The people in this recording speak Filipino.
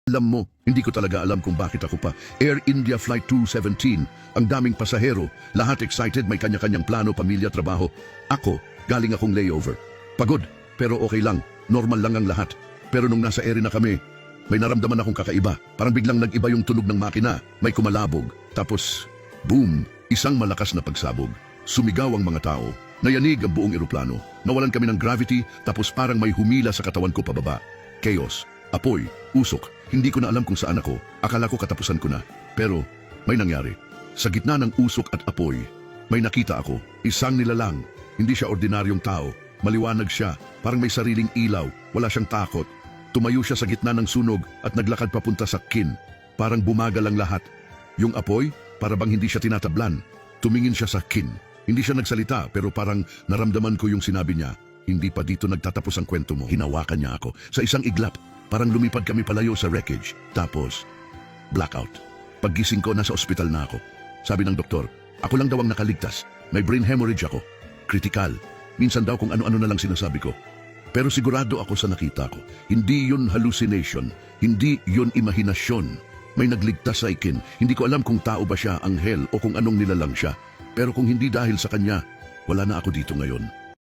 Alam mo, hindi ko talaga alam kung bakit ako pa. Air India Flight 217, ang daming pasahero, lahat excited, may kanya-kanyang plano, pamilya, trabaho. Ako, galing akong layover. Pagod, pero okay lang, normal lang ang lahat. Pero nung nasa ere na kami, may naramdaman akong kakaiba. Parang biglang nag-iba yung tunog ng makina, may kumalabog. Tapos, boom, isang malakas na pagsabog. Sumigaw ang mga tao, nayanig ang buong eroplano. Nawalan kami ng gravity, tapos parang may humila sa katawan ko pababa. Chaos, apoy, usok. Hindi ko na alam kung saan ako. Akala ko katapusan ko na. Pero may nangyari. Sa gitna ng usok at apoy, may nakita ako. Isang nilalang. Hindi siya ordinaryong tao. Maliwanag siya. Parang may sariling ilaw. Wala siyang takot. Tumayo siya sa gitna ng sunog at naglakad papunta sa kin. Parang bumagal ang lahat. Yung apoy, para bang hindi siya tinatablan. Tumingin siya sa kin. Hindi siya nagsalita pero parang naramdaman ko yung sinabi niya. Hindi pa dito nagtatapos ang kwento mo. Hinawakan niya ako. Sa isang iglap, parang lumipad kami palayo sa wreckage. Tapos, blackout. Paggising ko, nasa ospital na ako. Sabi ng doktor, ako lang daw ang nakaligtas. May brain hemorrhage ako. Critical. Minsan daw kung ano-ano na lang sinasabi ko. Pero sigurado ako sa nakita ko. Hindi yun hallucination. Hindi yun imahinasyon. May nagligtas sa ikin. Hindi ko alam kung tao ba siya, anghel, o kung anong nilalang siya. Pero kung hindi dahil sa kanya, wala na ako dito ngayon.